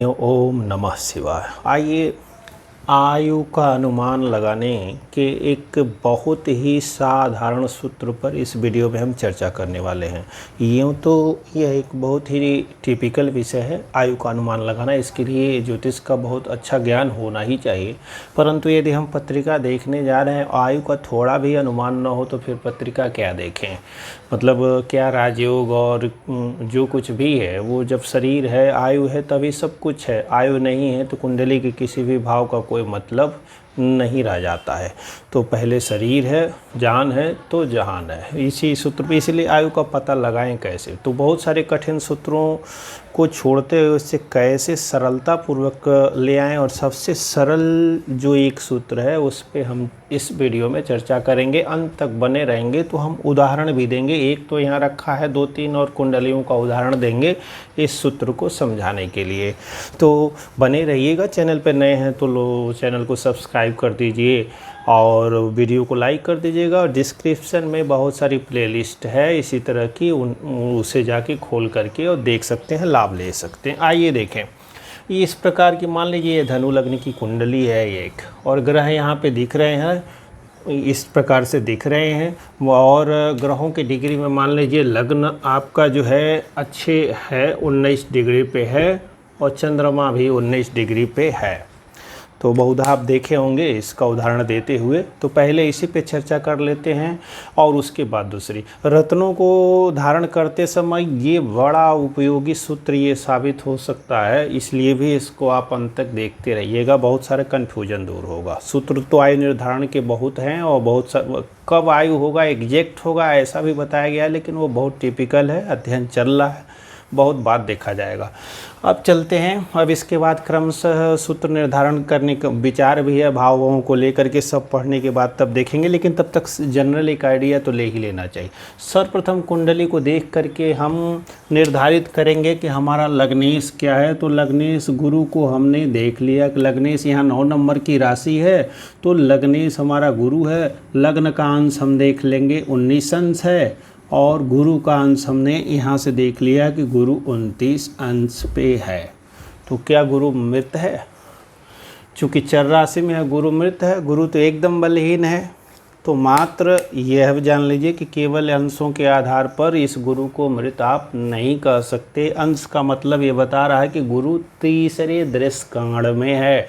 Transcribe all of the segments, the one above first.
ओम नमः शिवाय। आइए आयु का अनुमान लगाने के एक बहुत ही साधारण सूत्र पर इस वीडियो में हम चर्चा करने वाले हैं। यूँ तो यह एक बहुत ही टिपिकल विषय है आयु का अनुमान लगाना। इसके लिए ज्योतिष का बहुत अच्छा ज्ञान होना ही चाहिए, परंतु यदि हम पत्रिका देखने जा रहे हैं आयु का थोड़ा भी अनुमान न हो तो फिर पत्रिका क्या देखें। मतलब क्या राजयोग और जो कुछ भी है वो जब शरीर है, आयु है, तभी सब कुछ है। आयु नहीं है तो कुंडली के किसी भी भाव का कोई मतलब नहीं रह जाता है। तो पहले शरीर है, जान है तो जहान है। इसी सूत्र पे इसलिए आयु का पता लगाएं कैसे। तो बहुत सारे कठिन सूत्रों को छोड़ते हुए उससे कैसे सरलता पूर्वक ले आएं, और सबसे सरल जो एक सूत्र है उस पे हम इस वीडियो में चर्चा करेंगे। अंत तक बने रहेंगे तो हम उदाहरण भी देंगे। एक तो यहाँ रखा है 2-3 और कुंडलियों का उदाहरण देंगे इस सूत्र को समझाने के लिए। तो बने रहिएगा। चैनल पर नए हैं तो चैनल को सब्सक्राइब कर दीजिए और वीडियो को लाइक कर दीजिएगा। और डिस्क्रिप्शन में बहुत सारी प्लेलिस्ट है इसी तरह की, उसे जाके खोल करके और देख सकते हैं, लाभ ले सकते हैं। आइए देखें। ये इस प्रकार की, मान लीजिए धनु लग्न की कुंडली है एक, और ग्रह यहाँ पे दिख रहे हैं, इस प्रकार से दिख रहे हैं। और ग्रहों की डिग्री में मान लीजिए लग्न आपका जो है अच्छे है, 19 डिग्री पे है, और चंद्रमा भी 19 डिग्री पे है। तो बहुधा आप देखे होंगे इसका उदाहरण देते हुए। तो पहले इसी पे चर्चा कर लेते हैं और उसके बाद दूसरी। रत्नों को धारण करते समय ये बड़ा उपयोगी सूत्र ये साबित हो सकता है, इसलिए भी इसको आप अंत तक देखते रहिएगा। बहुत सारे कन्फ्यूजन दूर होगा। सूत्र तो आयु निर्धारण के बहुत हैं, और बहुत कब आयु होगा, एग्जैक्ट होगा ऐसा भी बताया गया है, लेकिन वो बहुत टिपिकल है, अध्ययन चल रहा है, बहुत बात देखा जाएगा। अब चलते हैं। अब इसके बाद क्रमशः सूत्र निर्धारण करने का विचार भी है, भावों को लेकर के सब पढ़ने के बाद तब देखेंगे, लेकिन तब तक जनरल एक आइडिया तो ले ही लेना चाहिए। सर्वप्रथम कुंडली को देख करके हम निर्धारित करेंगे कि हमारा लग्नेश क्या है। तो लग्नेश गुरु को हमने देख लिया कि लग्नेश यहाँ 9 नंबर की राशि है, तो लग्नेश हमारा गुरु है। लग्न का अंश हम देख लेंगे 19 अंश है, और गुरु का अंश हमने यहाँ से देख लिया कि गुरु 29 अंश पे है। तो क्या गुरु मृत है? चूँकि चर राशि में है, गुरु मृत है। गुरु तो एकदम बलहीन है। तो मात्र यह जान लीजिए कि केवल अंशों के आधार पर इस गुरु को मृत आप नहीं कह सकते। अंश का मतलब ये बता रहा है कि गुरु तीसरे दृश्य कांड में है,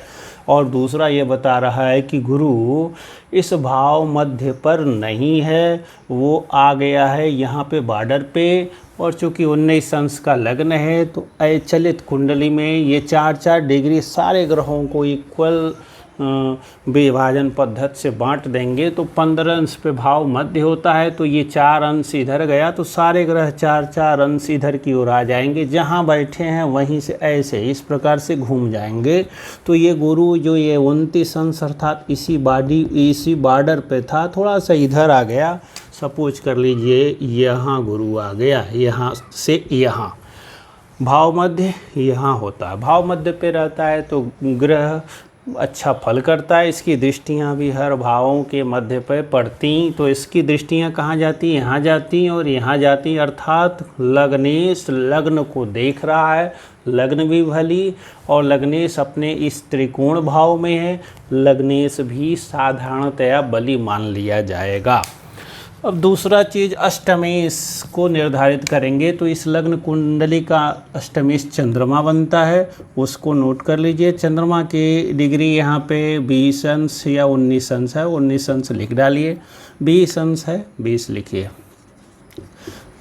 और दूसरा ये बता रहा है कि गुरु इस भाव मध्य पर नहीं है, वो आ गया है यहाँ पे बॉर्डर पे। और चूँकि 19 अंश का लग्न है तो अचलित कुंडली में ये 4-4 डिग्री सारे ग्रहों को इक्वल विभाजन पद्धति से बांट देंगे। तो 15 अंश पे भाव मध्य होता है, तो ये 4 अंश इधर गया तो सारे ग्रह 4-4 अंश इधर की ओर आ जाएंगे। जहाँ बैठे हैं वहीं से ऐसे इस प्रकार से घूम जाएंगे। तो ये गुरु जो ये 29 अंश अर्थात इसी बॉर्डर पे था, थोड़ा सा इधर आ गया। सपोज कर लीजिए यहाँ गुरु आ गया, यहाँ से यहाँ भाव मध्य यहाँ होता है। भाव मध्य पे रहता है तो ग्रह अच्छा फल करता है। इसकी दृष्टियाँ भी हर भावों के मध्य पर पड़ती, तो इसकी दृष्टियाँ कहाँ जाती? यहाँ जाती और यहाँ जाती। अर्थात लग्नेश लग्न को देख रहा है, लग्न भी भली, और लग्नेश अपने इस त्रिकोण भाव में है। लग्नेश भी साधारणतया बली मान लिया जाएगा। अब दूसरा चीज़ अष्टमेश को निर्धारित करेंगे। तो इस लग्न कुंडली का अष्टमेश चंद्रमा बनता है, उसको नोट कर लीजिए। चंद्रमा की डिग्री यहाँ पे 20 अंश या 19 अंश है, 19 अंश लिख डालिए। 20 अंश है, 20 लिखिए,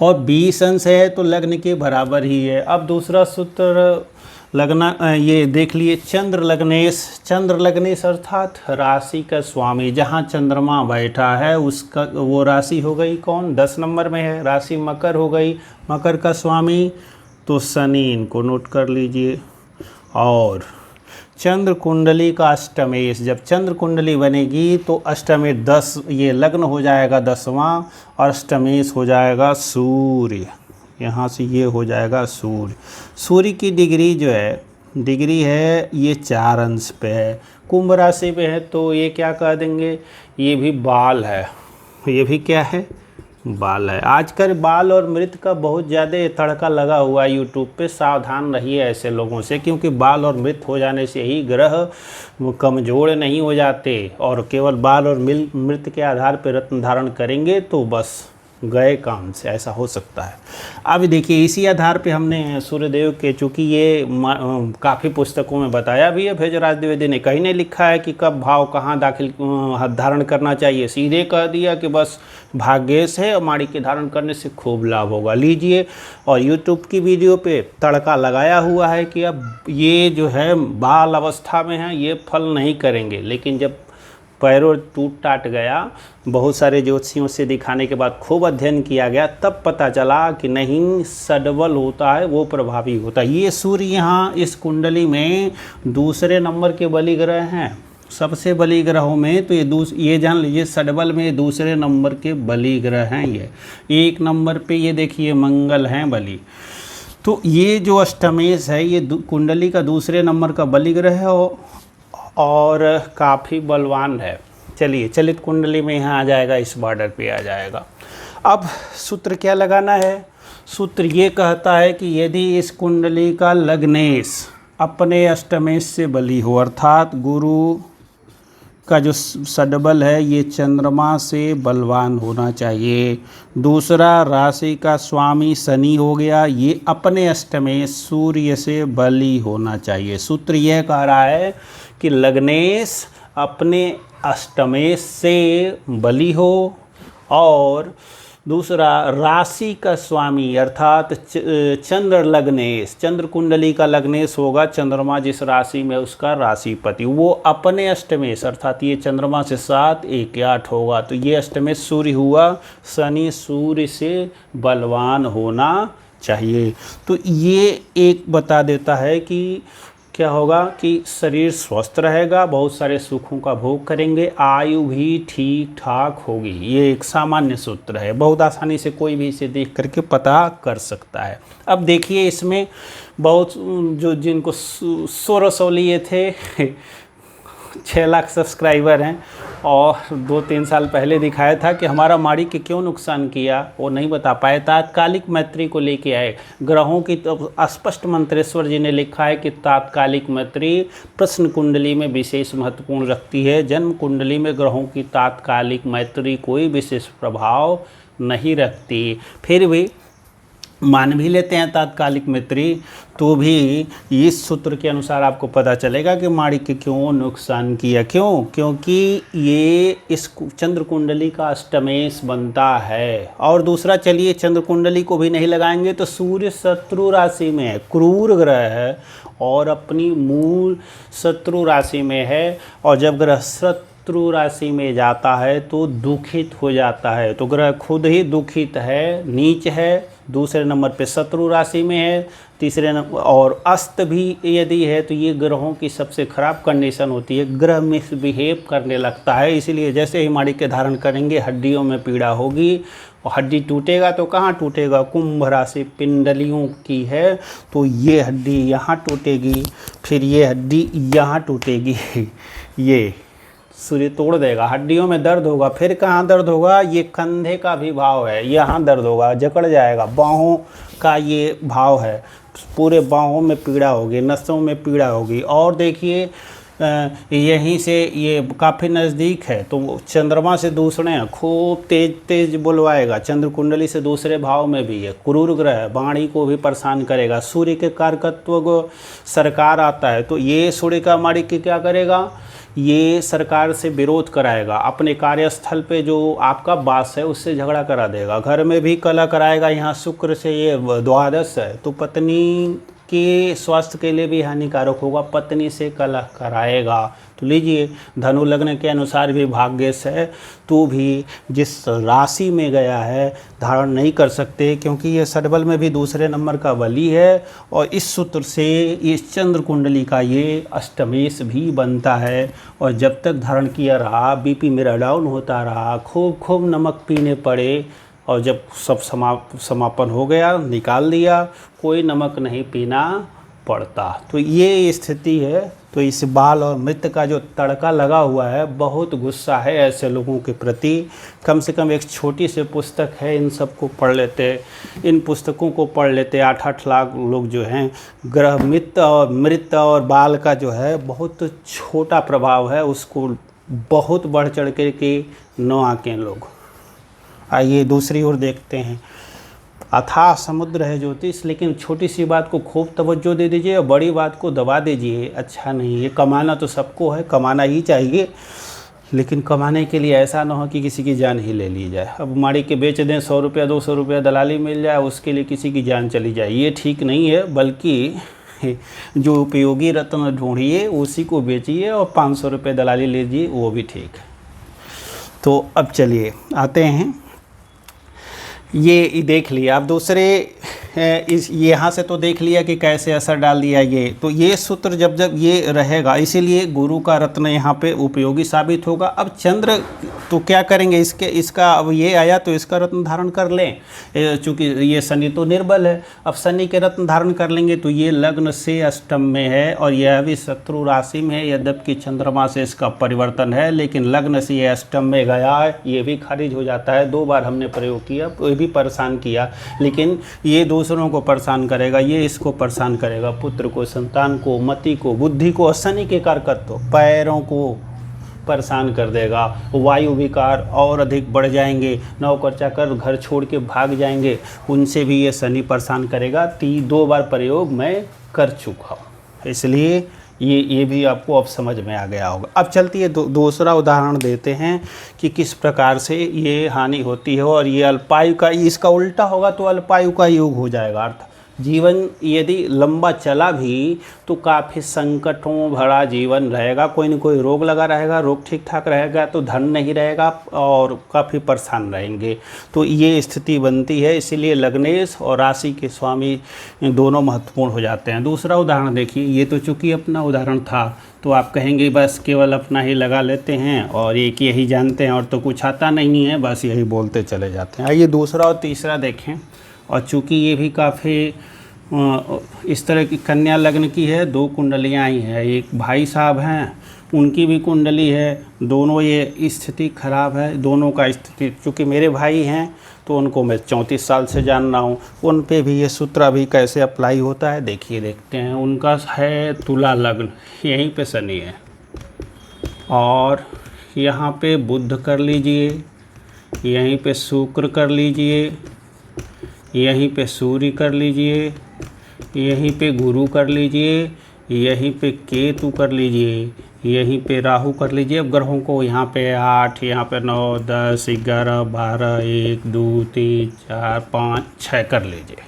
और 20 अंश है तो लग्न के बराबर ही है। अब दूसरा सूत्र लगना ये देख लिए, चंद्र लग्नेश अर्थात राशि का स्वामी। जहाँ चंद्रमा बैठा है उसका वो राशि हो गई कौन? 10 नंबर में है, राशि मकर हो गई। मकर का स्वामी तो शनि, इनको नोट कर लीजिए। और चंद्र कुंडली का अष्टमेश, जब चंद्र कुंडली बनेगी तो अष्टमेश 10, ये लग्न हो जाएगा 10वां, और अष्टमेश हो जाएगा सूर्य। यहाँ से ये हो जाएगा सूर्य। सूर्य की डिग्री जो है, डिग्री है ये 4 अंश पे है, कुंभ राशि पे है, तो ये क्या कह देंगे? ये भी बाल है। ये भी क्या है? बाल है। आजकल बाल और मृत का बहुत ज़्यादा तड़का लगा हुआ है यूट्यूब पे, सावधान रहिए ऐसे लोगों से, क्योंकि बाल और मृत हो जाने से ही ग्रह कमज़ोर नहीं हो जाते, और केवल बाल और मृत के आधार पर रत्न धारण करेंगे तो बस गए काम से, ऐसा हो सकता है। अब देखिए इसी आधार पे हमने सूर्यदेव के, चूँकि ये काफ़ी पुस्तकों में बताया भी है, भेजराज द्विवेदी ने कहीं नहीं लिखा है कि कब भाव कहाँ दाखिल धारण करना चाहिए, सीधे कह दिया कि बस भाग्येश है और माड़ी के धारण करने से खूब लाभ होगा। लीजिए, और यूट्यूब की वीडियो पे तड़का लगाया हुआ है कि अब ये जो है बाल अवस्था में है ये फल नहीं करेंगे, लेकिन जब पैरों टूट टाट गया, बहुत सारे ज्योतिषियों से दिखाने के बाद खूब अध्ययन किया गया, तब पता चला कि नहीं, सडबल होता है वो प्रभावी होता है। ये सूर्य यहाँ इस कुंडली में दूसरे नंबर के बलि ग्रह हैं, सबसे बलि ग्रहों में, तो ये जान लीजिए सडबल में दूसरे नंबर के बलि ग्रह हैं। ये एक नंबर पे ये देखिए मंगल हैं बलि, तो ये जो अष्टमेश है ये कुंडली का दूसरे नंबर का बलि ग्रह है और काफ़ी बलवान है। चलिए चलित कुंडली में यहाँ आ जाएगा, इस बॉर्डर पे आ जाएगा। अब सूत्र क्या लगाना है? सूत्र ये कहता है कि यदि इस कुंडली का लग्नेश अपने अष्टमेश से बली हो, अर्थात गुरु का जो सडबल है ये चंद्रमा से बलवान होना चाहिए। दूसरा, राशि का स्वामी शनि हो गया, ये अपने अष्टमेश सूर्य से बली होना चाहिए। सूत्र यह कह रहा है कि लग्नेश अपने अष्टमेश से बली हो, और दूसरा राशि का स्वामी अर्थात चंद्र लग्नेश, चंद्र कुंडली का लग्नेश होगा, चंद्रमा जिस राशि में उसका राशिपति, वो अपने अष्टमेश अर्थात ये चंद्रमा से 7, 1, 8 होगा, तो ये अष्टमेश सूर्य हुआ, शनि सूर्य से बलवान होना चाहिए। तो ये एक बता देता है कि क्या होगा कि शरीर स्वस्थ रहेगा, बहुत सारे सुखों का भोग करेंगे, आयु भी ठीक ठाक होगी। ये एक सामान्य सूत्र है, बहुत आसानी से कोई भी इसे देख करके पता कर सकता है। अब देखिए इसमें बहुत जो जिनको 1600 लिए थे 6 लाख सब्सक्राइबर हैं, और 2-3 साल पहले दिखाया था कि हमारा माड़ी के क्यों नुकसान किया, वो नहीं बता पाए, तात्कालिक मैत्री को लेके आए ग्रहों की। तो स्पष्ट मंत्रेश्वर जी ने लिखा है कि तात्कालिक मैत्री प्रश्न कुंडली में विशेष महत्वपूर्ण रखती है। जन्म कुंडली में ग्रहों की तात्कालिक मैत्री कोई विशेष प्रभाव नहीं रखती, फिर भी मान भी लेते हैं तात्कालिक मैत्री, तो भी इस सूत्र के अनुसार आपको पता चलेगा कि माड़ी के क्यों नुकसान किया। क्यों? क्योंकि ये इस चंद्र कुंडली का अष्टमेश बनता है। और दूसरा, चलिए चंद्र कुंडली को भी नहीं लगाएंगे तो सूर्य शत्रु राशि में है, क्रूर ग्रह है और अपनी मूल शत्रु राशि में है, और जब ग्रह शत्रु राशि में जाता है तो दुखित हो जाता है। तो ग्रह खुद ही दुखित है, नीच है, दूसरे नंबर पे शत्रु राशि में है, तीसरे नंबर, और अस्त भी यदि है तो ये ग्रहों की सबसे खराब कंडीशन होती है, ग्रह मिसबिहेव करने लगता है। इसीलिए जैसे ही माड़ी के धारण करेंगे हड्डियों में पीड़ा होगी, और हड्डी टूटेगा तो कहाँ टूटेगा? कुंभ राशि पिंडलियों की है तो ये हड्डी यहाँ टूटेगी, फिर ये हड्डी यहाँ टूटेगी, ये सूर्य तोड़ देगा, हड्डियों में दर्द होगा। फिर कहाँ दर्द होगा? ये कंधे का भी भाव है, यहाँ दर्द होगा, जकड़ जाएगा। बाहों का ये भाव है, पूरे बाहों में पीड़ा होगी, नसों में पीड़ा होगी। और देखिए यहीं से ये काफ़ी नज़दीक है, तो चंद्रमा से दूसरे हैं, खूब तेज तेज बुलवाएगा। चंद्र कुंडली से दूसरे भाव में भी है, क्रूर ग्रह है, वाणी को भी परेशान करेगा। सूर्य के कारकत्व को सरकार आता है, तो ये सूर्य का माड़ी के क्या करेगा? ये सरकार से विरोध कराएगा, अपने कार्यस्थल पे जो आपका बास है उससे झगड़ा करा देगा, घर में भी कलह कराएगा। यहाँ शुक्र से ये द्वादश है, तो पत्नी के स्वास्थ्य के लिए भी हानिकारक होगा, पत्नी से कलह कराएगा। तो लीजिए, धनु लग्न के अनुसार भी भाग्यश है, तो भी जिस राशि में गया है धारण नहीं कर सकते, क्योंकि ये सडबल में भी दूसरे नंबर का बली है, और इस सूत्र से इस चंद्र कुंडली का ये अष्टमेश भी बनता है। और जब तक धारण किया रहा, बीपी मेरा डाउन होता रहा, खूब खूब नमक पीने पड़े, और जब सब समापन हो गया, निकाल दिया, कोई नमक नहीं पीना पड़ता। तो ये स्थिति है। तो इस बाल और मृत का जो तड़का लगा हुआ है, बहुत गुस्सा है ऐसे लोगों के प्रति। कम से कम एक छोटी सी पुस्तक है, इन सबको पढ़ लेते, इन पुस्तकों को पढ़ लेते 8-8 लाख लोग जो हैं। ग्रह मित्र और मृत और बाल का जो है बहुत छोटा प्रभाव है, उसको बहुत बढ़ चढ़ के न आके लोग। आइए दूसरी ओर देखते हैं। अथाह समुद्र है ज्योतिष, लेकिन छोटी सी बात को खूब तवज्जो दे दीजिए और बड़ी बात को दबा दीजिए, अच्छा नहीं। ये कमाना तो सबको है, कमाना ही चाहिए, लेकिन कमाने के लिए ऐसा ना हो कि किसी की जान ही ले ली जाए। अब माड़ी के बेच दें, 100 रुपया 200 रुपया दलाली मिल जाए, उसके लिए किसी की जान चली जाए, ये ठीक नहीं है। बल्कि जो उपयोगी रत्न ढूंढिए उसी को बेचिए और 500 रुपये दलाली लीजिए, वो भी ठीक है। तो अब चलिए आते हैं, ये देख लिया। अब दूसरे इस यहाँ से तो देख लिया कि कैसे असर डाल दिया ये। तो ये सूत्र जब ये रहेगा, इसीलिए गुरु का रत्न यहाँ पे उपयोगी साबित होगा। अब चंद्र तो क्या करेंगे, इसका अब ये आया तो इसका रत्न धारण कर लें, चूँकि ये शनि तो निर्बल है। अब शनि के रत्न धारण कर लेंगे तो ये लग्न से अष्टम में है और यह भी शत्रु राशि में है। यद्यपि चंद्रमा से इसका परिवर्तन है, लेकिन लग्न से ये अष्टम में गया, ये भी खारिज हो जाता है। 2 बार हमने प्रयोग किया, कोई भी परेशान किया, लेकिन ये दूसरों को परेशान करेगा, ये इसको परेशान करेगा, पुत्र को, संतान को, मति को, बुद्धि को। शनि के कारकत्व पैरों को परेशान कर देगा। वायु विकार और अधिक बढ़ जाएंगे, नौकर चाकर घर छोड़ के भाग जाएंगे, उनसे भी ये शनि परेशान करेगा। 2 बार प्रयोग मैं कर चुका हूँ, इसलिए ये भी आपको अब समझ में आ गया होगा। अब चलती है दूसरा उदाहरण देते हैं कि किस प्रकार से ये हानि होती है। और ये अल्पायु का, इसका उल्टा होगा तो अल्पायु का योग हो जाएगा। अर्थ जीवन यदि लंबा चला भी तो काफ़ी संकटों भरा जीवन रहेगा, कोई न कोई रोग लगा रहेगा, रोग ठीक ठाक रहेगा तो धन नहीं रहेगा और काफ़ी परेशान रहेंगे। तो ये स्थिति बनती है, इसीलिए लग्नेश और राशि के स्वामी दोनों महत्वपूर्ण हो जाते हैं। दूसरा उदाहरण देखिए, ये तो चूँकि अपना उदाहरण था तो आप कहेंगे बस केवल अपना ही लगा लेते हैं और एक यही जानते हैं और तो कुछ आता नहीं है, बस यही बोलते चले जाते हैं। आइए दूसरा और तीसरा देखें। और चूँकि ये भी काफ़ी इस तरह की कन्या लग्न की है, 2 कुंडलियाँ आई हैं। एक भाई साहब हैं, उनकी भी कुंडली है, दोनों ये स्थिति खराब है। दोनों का स्थिति, चूँकि मेरे भाई हैं तो उनको मैं 34 साल से जान रहा हूँ, उन पे भी ये सूत्र अभी कैसे अप्लाई होता है देखिए, देखते हैं। उनका है तुला लग्न, यहीं पे शनि है और यहाँ पे बुध कर लीजिए, यहीं पे शुक्र कर लीजिए, यहीं पे सूर्य कर लीजिए, यहीं पे गुरु कर लीजिए, यहीं पे केतु कर लीजिए, यहीं पे राहु कर लीजिए। अब ग्रहों को यहाँ पे 8, यहाँ पे 9, 10, 11, 12, 1, 2, 3, 4, 5, 6 कर लीजिए।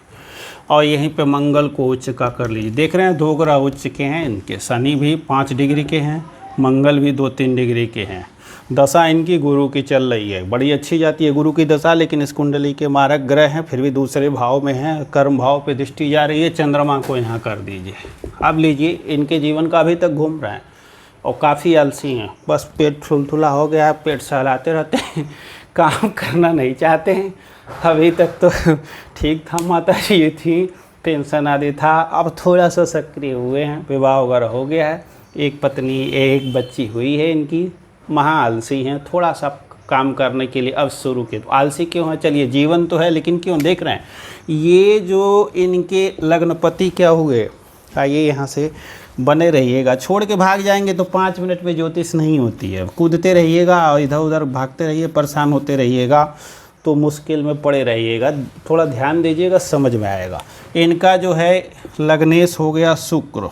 और यहीं पे मंगल को उच्च का कर लीजिए। देख रहे हैं 2 ग्रह उच्च के हैं इनके, शनि भी 5 डिग्री के हैं, मंगल भी 2-3 डिग्री के हैं। दशा इनकी गुरु की चल रही है, बड़ी अच्छी जाती है गुरु की दशा, लेकिन इस कुंडली के मारक ग्रह हैं, फिर भी दूसरे भाव में हैं, कर्म भाव पे दृष्टि जा रही है। चंद्रमा को यहाँ कर दीजिए। अब लीजिए, इनके जीवन का अभी तक घूम रहे हैं और काफ़ी आलसी हैं, बस पेट थुलथुला हो गया, पेट सहलाते रहते हैं, काम करना नहीं चाहते हैं। अभी तक तो ठीक था, माता जी ये थी, पेंशन आदि था, अब थोड़ा सा सक्रिय हुए हैं, विवाह वगैरह हो गया है, एक पत्नी, एक बच्ची हुई है इनकी। महा आलसी हैं, थोड़ा सा काम करने के लिए अब शुरू किए। तो आलसी क्यों है, चलिए जीवन तो है, लेकिन क्यों देख रहे हैं, ये जो इनके लग्नपति क्या हुए। आइए यहाँ से बने रहिएगा, छोड़ के भाग जाएंगे तो 5 मिनट में ज्योतिष नहीं होती है। कूदते रहिएगा और इधर उधर भागते रहिए, परेशान होते रहिएगा तो मुश्किल में पड़े रहिएगा। थोड़ा ध्यान दीजिएगा, समझ में आएगा। इनका जो है लग्नेश हो गया शुक्र,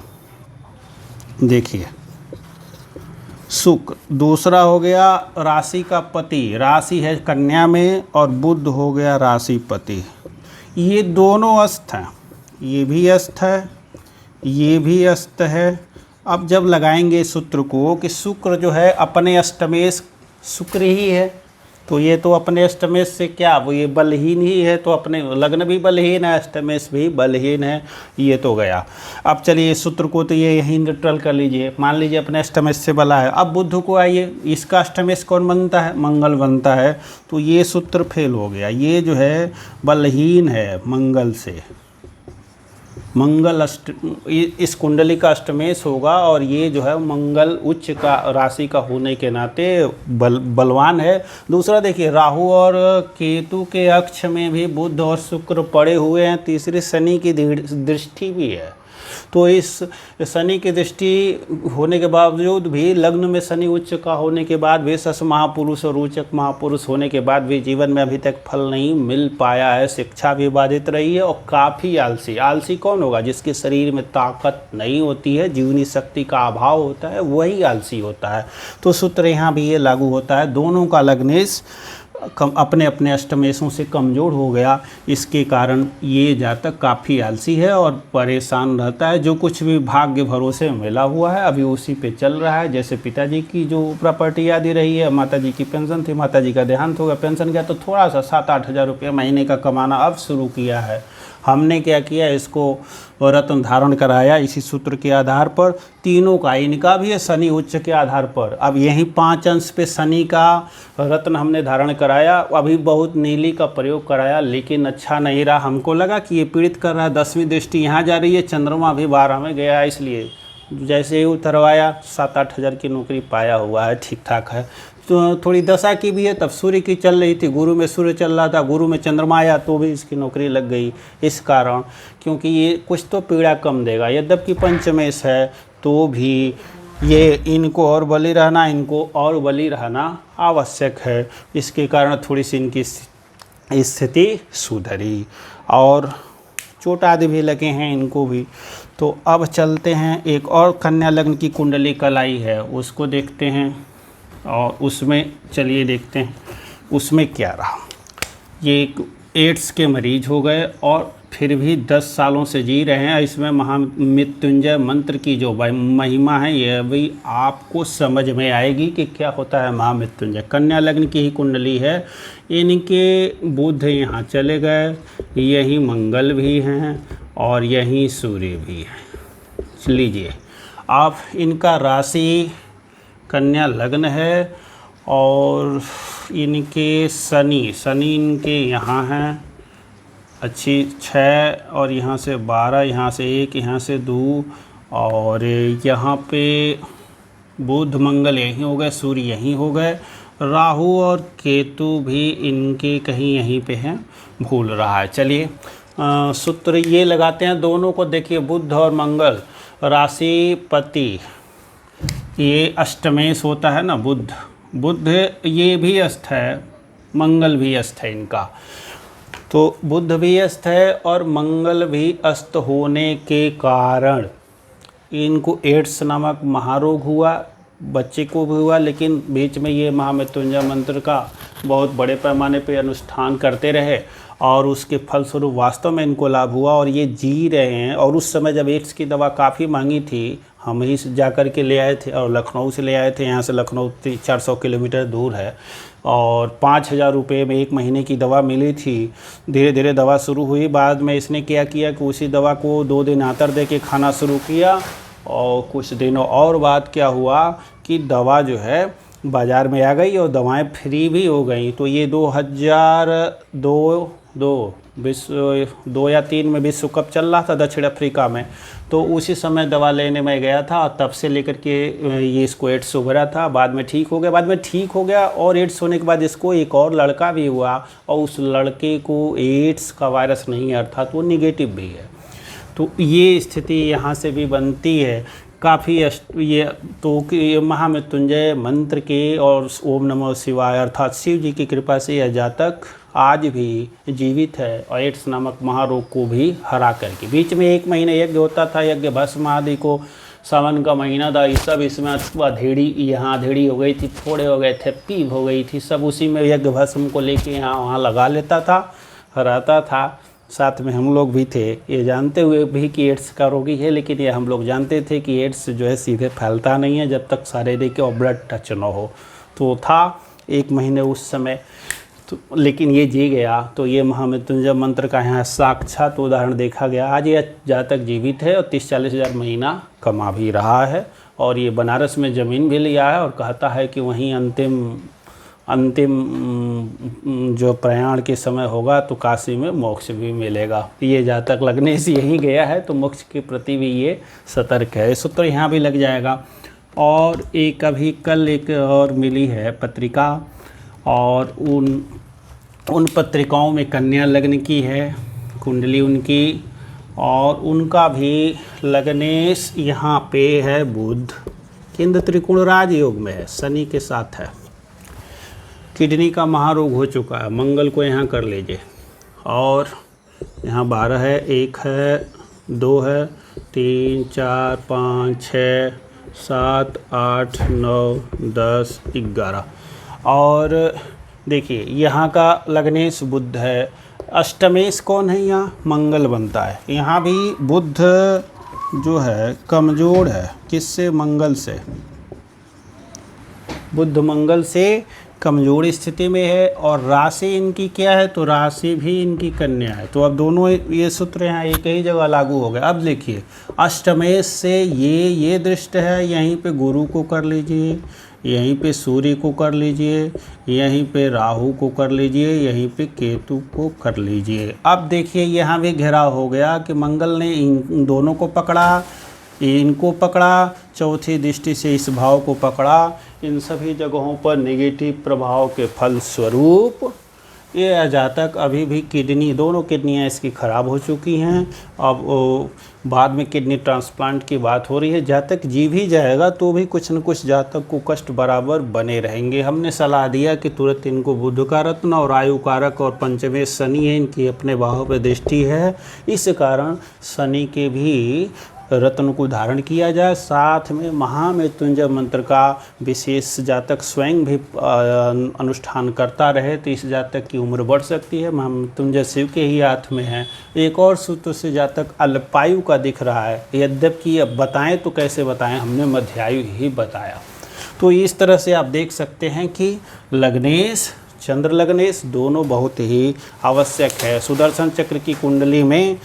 देखिए शुक्र। दूसरा हो गया राशि का पति, राशि है कन्या में, और बुध हो गया राशिपति। ये दोनों अस्त हैं, ये भी अस्त है, ये भी अस्त है। अब जब लगाएंगे सूत्र को कि शुक्र जो है अपने अष्टमेश शुक्र ही है, तो ये तो अपने अष्टमेश से क्या, वो ये बलहीन ही है, तो अपने लग्न भी बलहीन है, अष्टमेश भी बलहीन है, ये तो गया। अब चलिए सूत्र को तो ये यहीं न्यूट्रल कर लीजिए, मान लीजिए अपने अष्टमेश से बला है। अब बुध को आइए, इसका अष्टमेश कौन बनता है, मंगल बनता है, तो ये सूत्र फेल हो गया। ये जो है बलहीन है मंगल से, मंगल इस कुंडली का अष्टमेश होगा और ये जो है मंगल उच्च का राशि का होने के नाते बलवान है। दूसरा देखिए, राहु और केतु के अक्ष में भी बुध और शुक्र पड़े हुए हैं। तीसरी शनि की दृष्टि भी है। तो इस शनि की दृष्टि होने के बावजूद भी, लग्न में शनि उच्च का होने के बाद भी, सस महापुरुष और रोचक महापुरुष होने के बाद भी जीवन में अभी तक फल नहीं मिल पाया है। शिक्षा भी बाधित रही है और काफ़ी आलसी। आलसी कौन होगा? जिसके शरीर में ताकत नहीं होती है, जीवनी शक्ति का अभाव होता है, वही आलसी होता है। तो सूत्र यहाँ भी ये लागू होता है। दोनों का लग्नेश अपने अपने अष्टमेशों से कमज़ोर हो गया, इसके कारण ये जातक काफ़ी आलसी है और परेशान रहता है। जो कुछ भी भाग्य भरोसे मिला हुआ है अभी उसी पे चल रहा है। जैसे पिताजी की जो प्रॉपर्टी आदि रही है, माताजी की पेंशन थी, माताजी का देहांत हो गया, पेंशन गया, तो थोड़ा सा 7-8 हज़ार रुपये महीने का कमाना अब शुरू किया है। हमने क्या किया, इसको रत्न धारण कराया इसी सूत्र के आधार पर। तीनों का, इनका भी है शनि उच्च के आधार पर। अब यही 5 अंश पे शनि का रत्न हमने धारण कराया। अभी बहुत नीली का प्रयोग कराया लेकिन अच्छा नहीं रहा। हमको लगा कि ये पीड़ित कर रहा है। 10वीं दृष्टि यहाँ जा रही है, चंद्रमा भी 12 में गया, इसलिए जैसे ही उतरवाया 7-8 हज़ार की नौकरी पाया हुआ है, ठीक ठाक है। तो थोड़ी दशा की भी है, तब सूर्य की चल रही थी, गुरु में सूर्य चल रहा था, गुरु में चंद्रमा आया तो भी इसकी नौकरी लग गई। इस कारण, क्योंकि ये कुछ तो पीड़ा कम देगा। यद्यपि पंचमेश है तो भी ये इनको और बली रहना, इनको और बली रहना आवश्यक है। इसके कारण थोड़ी सी इनकी स्थिति सुधरी और चोट आदि भी लगे हैं इनको भी। तो अब चलते हैं, एक और कन्या लग्न की कुंडली कलाई है, उसको देखते हैं। और उसमें चलिए देखते हैं उसमें क्या रहा। ये एक एड्स के मरीज हो गए और फिर भी 10 सालों से जी रहे हैं। इसमें महामृत्युंजय मंत्र की जो महिमा है ये भी आपको समझ में आएगी कि क्या होता है महामृत्युंजय। कन्या लग्न की ही कुंडली है। इनके बुध यहाँ चले गए, यही मंगल भी हैं और यही सूर्य भी है। लीजिए, आप इनका राशि कन्या लग्न है और इनके शनि इनके यहाँ हैं अच्छी 6 और यहाँ से 12, यहाँ से 1, यहाँ से 2 और यहाँ पे बुध मंगल यहीं हो गए, सूर्य यहीं हो गए। राहु और केतु भी इनके कहीं यहीं पे हैं, भूल रहा है। चलिए सूत्र ये लगाते हैं दोनों को। देखिए, बुध और मंगल राशिपति, ये अष्टमेश होता है ना, बुध ये भी अस्त है, मंगल भी अस्त है इनका। तो बुध भी अस्त है और मंगल भी अस्त होने के कारण इनको एड्स नामक महारोग हुआ, बच्चे को भी हुआ। लेकिन बीच में ये महामृत्युंजय मंत्र का बहुत बड़े पैमाने पे अनुष्ठान करते रहे और उसके फलस्वरूप वास्तव में इनको लाभ हुआ और ये जी रहे हैं। और उस समय जब एड्स की दवा काफ़ी महंगी थी, हम ही जा कर के ले आए थे और लखनऊ से ले आए थे। यहाँ से लखनऊ 400 किलोमीटर दूर है और 5,000 रुपये में 1 महीने की दवा मिली थी। धीरे धीरे दवा शुरू हुई। बाद में इसने क्या किया कि उसी दवा को 2 दिन आतर दे के खाना शुरू किया और कुछ दिनों और बाद क्या हुआ कि दवा जो है बाज़ार में आ गई और दवाएं फ्री भी हो गई। तो ये 2002 या 3 में विश्व कप चल रहा था दक्षिण अफ्रीका में, तो उसी समय दवा लेने में गया था और तब से लेकर के ये इसको एड्स उभरा था। बाद में ठीक हो गया और एड्स होने के बाद इसको एक और लड़का भी हुआ और उस लड़के को एड्स का वायरस नहीं, अर्थात वो निगेटिव भी है। तो ये स्थिति यहाँ से भी बनती है काफ़ी। ये तो ये महामृत्युंजय मंत्र के और ओम नमो शिवाय अर्थात शिव जी की कृपा से यह जातक आज भी जीवित है और एड्स नामक महारोग को भी हरा करके। बीच में 1 महीने यज्ञ होता था, यज्ञ भस्म आदि को, सावन का महीना था, ये सब इसमें अधेड़ी, यहाँ अधेड़ी हो गई थी, फोड़े हो गए थे, पीप हो गई थी, सब उसी में यज्ञ भस्म को लेके यहाँ वहाँ लगा लेता था, हराता था। साथ में हम लोग भी थे, ये जानते हुए भी कि एड्स का रोगी है, लेकिन ये हम लोग जानते थे कि एड्स जो है सीधे फैलता नहीं है जब तक शारीरिक और ब्लड टच न हो। तो था 1 महीने उस समय तो, लेकिन ये जी गया। तो ये महामृत्युंजय मंत्र का यहाँ साक्षात उदाहरण देखा गया। आज ये जातक जीवित है और 30-40 हज़ार महीना कमा भी रहा है और ये बनारस में ज़मीन भी लिया है और कहता है कि वहीं अंतिम अंतिम जो प्रयाण के समय होगा तो काशी में मोक्ष भी मिलेगा। ये जातक लगने से यहीं गया है तो मोक्ष के प्रति भी ये सतर्क है। सूत्र यहाँ भी लग जाएगा। और एक अभी कल एक और मिली है पत्रिका, और उन पत्रिकाओं में कन्या लग्न की है कुंडली उनकी, और उनका भी लग्नेश यहाँ पे है बुध, केंद्र त्रिकोण राजयोग में है, शनि के साथ है। किडनी का महारोग हो चुका है, मंगल को यहाँ कर लीजिए। और यहाँ 12 है, 1 है, 2 है, 3 4 5 6 7 8 9 10 11। और देखिए यहाँ का लग्नेश बुध है, अष्टमेश कौन है, यहाँ मंगल बनता है। यहाँ भी बुध जो है कमज़ोर है, किससे, मंगल से। बुध मंगल से कमज़ोर स्थिति में है, और राशि इनकी क्या है, तो राशि भी इनकी कन्या है। तो अब दोनों ये सूत्र यहाँ एक ही जगह लागू हो गए। अब देखिए अष्टमेश से ये दृष्ट है, यहीं पे गुरु को कर लीजिए, यहीं पे सूर्य को कर लीजिए, यहीं पे राहु को कर लीजिए, यहीं पे केतु को कर लीजिए। अब देखिए यहाँ भी घेराव हो गया कि मंगल ने इन दोनों को पकड़ा, इनको पकड़ा, चौथी दृष्टि से इस भाव को पकड़ा। इन सभी जगहों पर नेगेटिव प्रभाव के फलस्वरूप ये जातक अभी भी किडनी, दोनों किडनियाँ इसकी ख़राब हो चुकी हैं। अब बाद में किडनी ट्रांसप्लांट की बात हो रही है। जातक जी भी जाएगा तो भी कुछ न कुछ जातक को कष्ट बराबर बने रहेंगे। हमने सलाह दिया कि तुरंत इनको बुध का रत्न और आयु कारक और पंचमेश शनि है, इनकी अपने भाव पर दृष्टि है, इस कारण शनि के भी रत्न को धारण किया जाए। साथ में महामृत्युंजय मंत्र का विशेष जातक स्वयं भी अनुष्ठान करता रहे तो इस जातक की उम्र बढ़ सकती है। महामृत्युंजय शिव के ही हाथ में है। एक और सूत्र से जातक अल्पायु का दिख रहा है, यद्यपि अब बताएं तो कैसे बताएं, हमने मध्यायु ही बताया। तो इस तरह से आप देख सकते हैं कि लग्नेश, चंद्र लग्नेश दोनों बहुत ही आवश्यक है। सुदर्शन चक्र की कुंडली में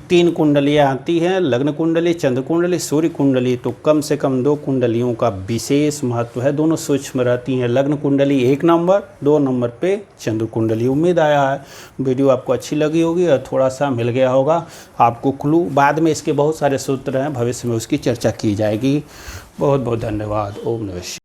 3 कुंडलियाँ आती हैं, लग्न कुंडली, चंद्र कुंडली, सूर्य कुंडली। तो कम से कम 2 कुंडलियों का विशेष महत्व है, दोनों सूक्ष्म रहती हैं। लग्न कुंडली 1 नंबर, 2 नंबर पे चंद्र कुंडली। उम्मीद आया है वीडियो आपको अच्छी लगी होगी और थोड़ा सा मिल गया होगा आपको क्लू। बाद में इसके बहुत सारे सूत्र हैं, भविष्य में उसकी चर्चा की जाएगी। बहुत बहुत धन्यवाद। ओम नमः शिवाय।